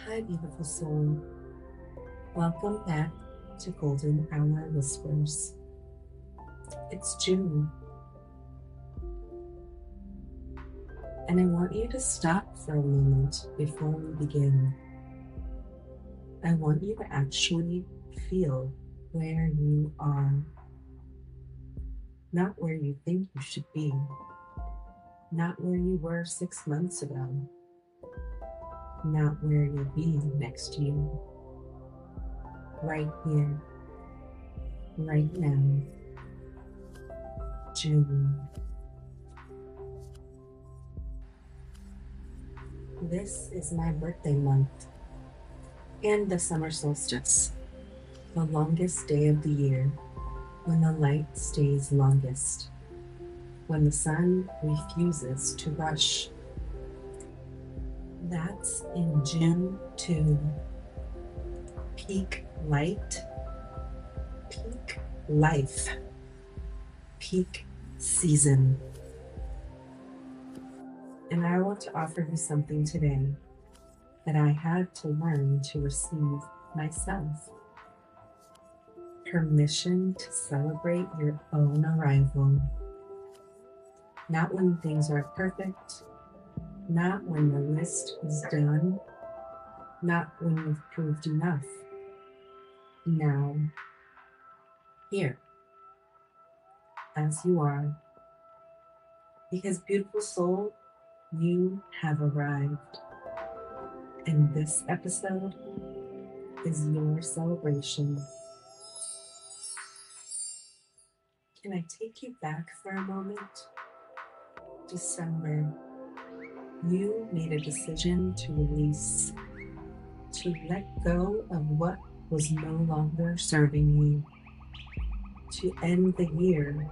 Hi, beautiful soul. Welcome back to Golden Hour Whispers. It's June, and I want you to stop for a moment before we begin. I want you to actually feel where you are, not where you think you should be, not where you were 6 months ago, not where you'll be next year. Right here, right now, June. This is my birthday month and the summer solstice, the longest day of the year, when the light stays longest, when the sun refuses to rush. That's in June too. Peak light, peak life, peak season. And I want to offer you something today that I had to learn to receive myself. Permission to celebrate your own arrival. Not when things are perfect, not when the list is done, not when you've proved enough. Now, here, as you are, because beautiful soul, you have arrived. And this episode is your celebration. Can I take you back for a moment? December, you made a decision to release, to let go of what was no longer serving you, to end the year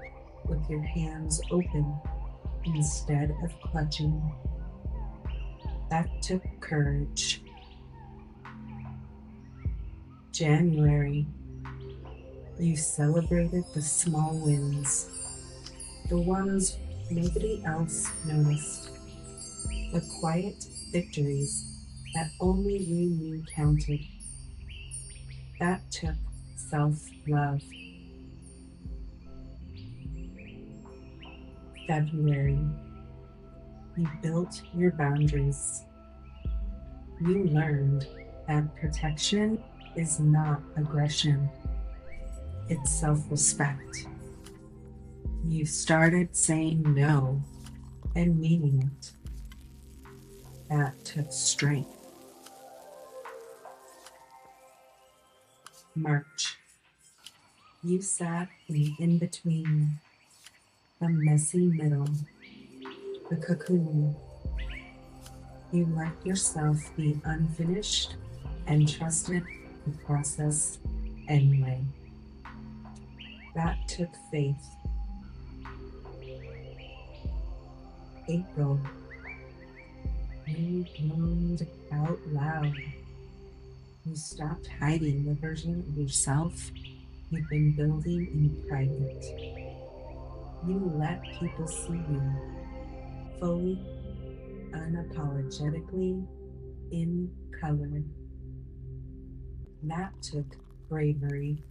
with your hands open instead of clutching. That took courage. January, you celebrated the small wins, the ones nobody else noticed, the quiet victories that only you knew counted. That took self-love. February, you built your boundaries. You learned that protection is not aggression, it's self-respect. You started saying no and meaning it. That took strength. March, you sat in in-between, the messy middle, the cocoon. You let yourself be unfinished and trusted the process anyway. That took faith. April, you bloomed out loud. You stopped hiding the version of yourself you've been building in private. You let people see you fully, unapologetically, in color. That took bravery.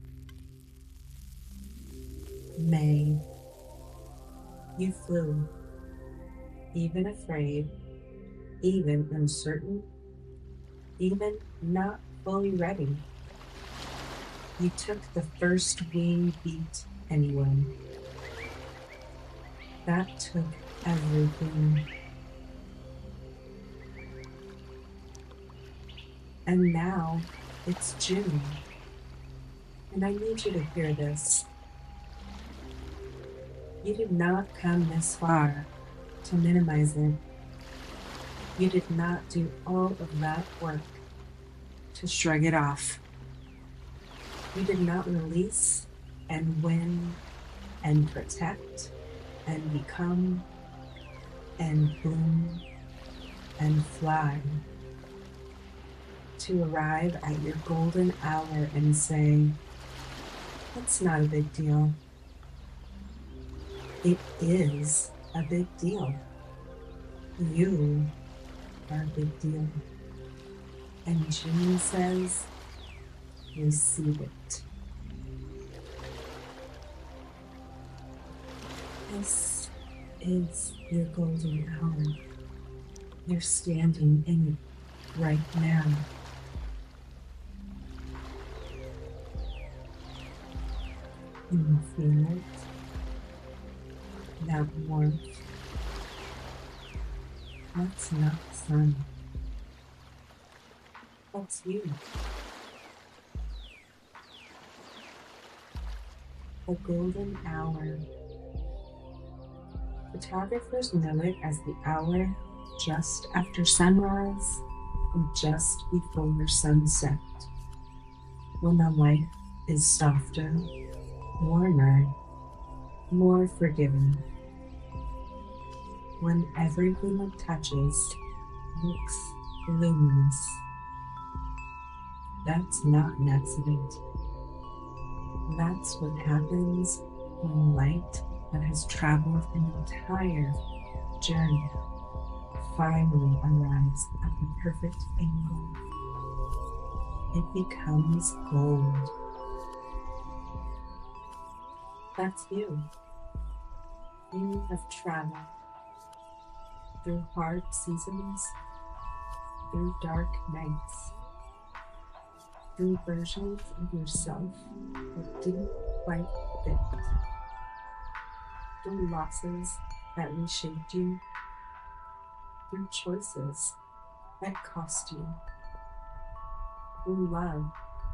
May, you flew, even afraid, even uncertain, even not fully ready. You took the first wing beat anyway. That took everything. And now it's June, and I need you to hear this. You did not come this far to minimize it. You did not do all of that work to shrug it off. You did not release and win and protect and become and bloom and fly to arrive at your golden hour and say, "That's not a big deal." It is a big deal. You are a big deal. And June says, receive it. This is your golden hour. You're standing in it right now. Can you feel it? That warmth. That's not sun. That's you. The golden hour. Photographers know it as the hour just after sunrise and just before sunset, when the light is softer, warmer, more forgiving, when everything it touches looks luminous. That's not an accident. That's what happens when light that has traveled an entire journey finally arrives at the perfect angle. It becomes gold. That's you. You have traveled through hard seasons, through dark nights, through versions of yourself that didn't quite fit, through losses that reshaped you, through choices that cost you, through love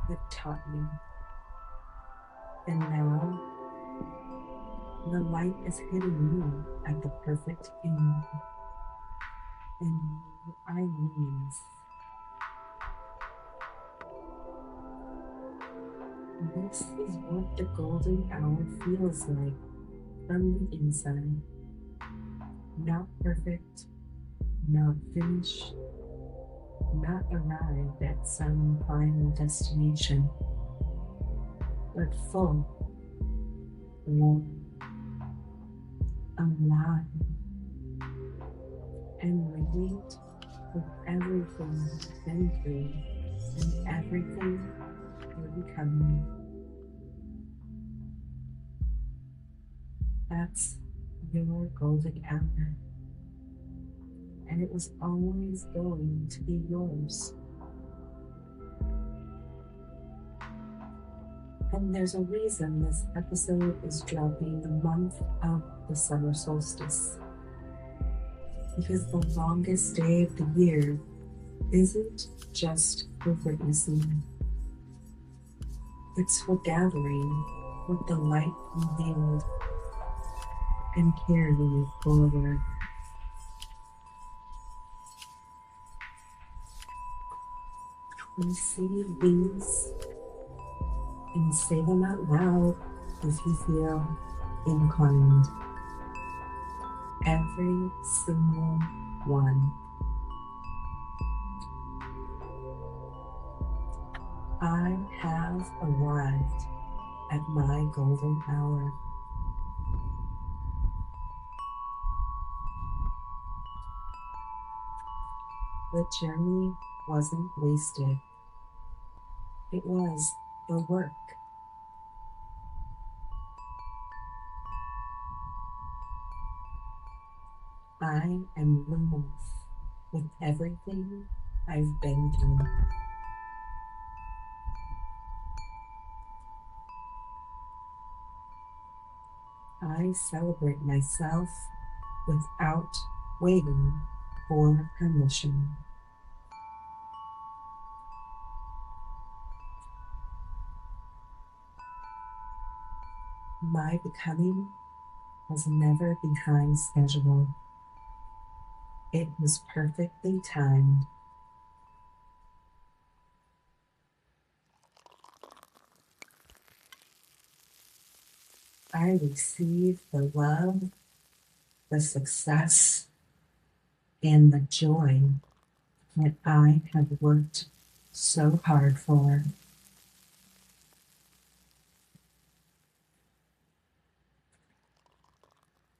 that taught you. And now, the light is hitting you at the perfect angle, and you are luminous. This is what the golden hour feels like from the inside. Not perfect, not finished, not arrived at some final destination, but full, warm, alive, and radiant with everything you've been through and everything you're becoming. That's your golden hour, and it was always going to be yours. And there's a reason this episode is dropping the month of the summer solstice, because the longest day of the year isn't just for witnessing. It's for gathering what the light revealed and carrying it forward. Receive these and say them out loud if you feel inclined. Every single one. I have arrived at my golden hour. The journey wasn't wasted. It was the work. I am luminous with everything I've been through. I celebrate myself without waiting for permission. My becoming was never behind schedule. It was perfectly timed. I receive the love, the success, and the joy that I have worked so hard for.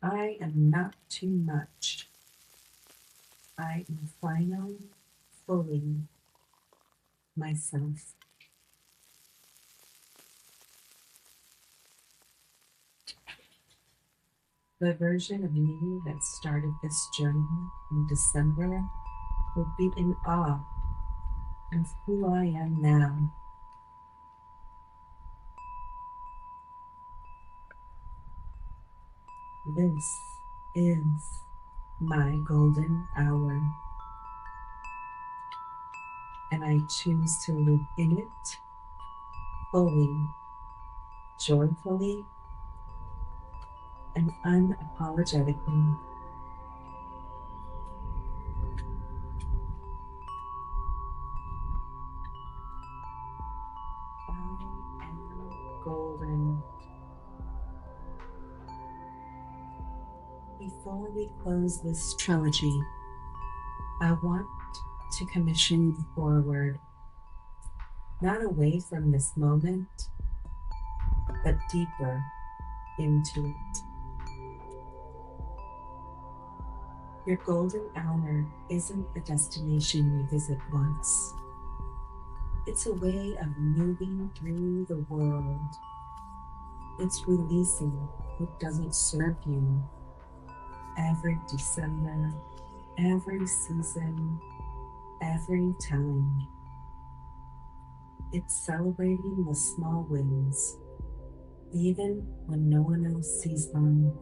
I am not too much. I am finally, fully, myself. The version of me that started this journey in December would be in awe of who I am now. This is my golden hour, and I choose to live in it fully, joyfully, and unapologetically. I am golden. Before we close this trilogy, I want to commission you forward, not away from this moment, but deeper into it. Your golden hour isn't a destination you visit once. It's a way of moving through the world. It's releasing what doesn't serve you every December, every season, every time. It's celebrating the small wins, even when no one else sees them.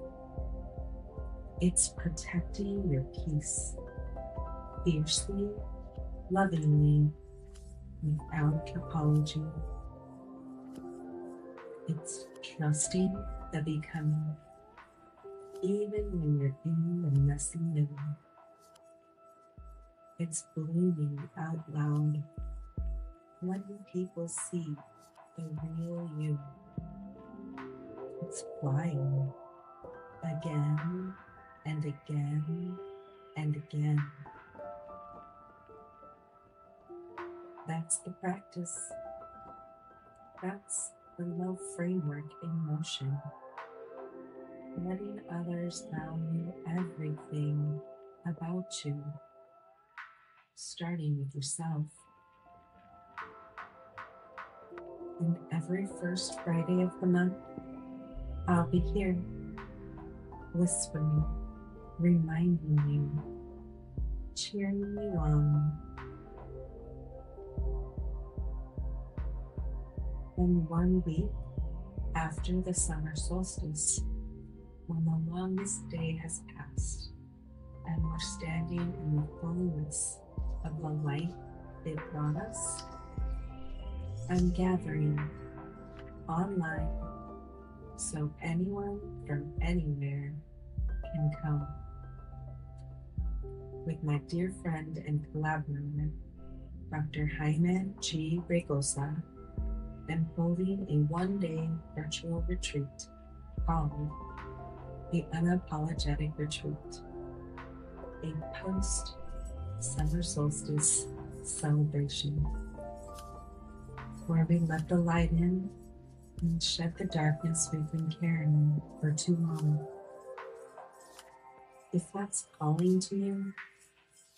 It's protecting your peace, fiercely, lovingly, without apology. It's trusting the becoming, even when you're in the messy middle. It's blooming out loud, letting people see the real you. It's flying again and again and again. That's the practice. That's the love framework in motion. Letting others value everything about you, starting with yourself. And every first Friday of the month, I'll be here, whispering, reminding you, cheering you on. Then 1 week after the summer solstice, when the longest day has passed, and we're standing in the fullness of the light it brought us, I'm gathering online so anyone from anywhere can come, with my dear friend and collaborator, Dr. Jaime G. Raygoza, and holding a 1-day virtual retreat called the Unapologetic Retreat, a post-summer solstice celebration, where we let the light in and shed the darkness we've been carrying for too long. If that's calling to you,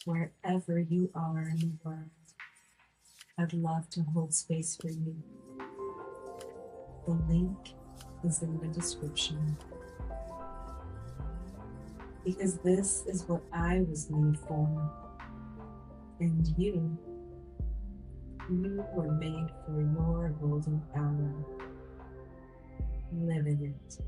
wherever you are in the world, I'd love to hold space for you. The link is in the description. Because this is what I was made for. And you were made for your golden hour. Live in it.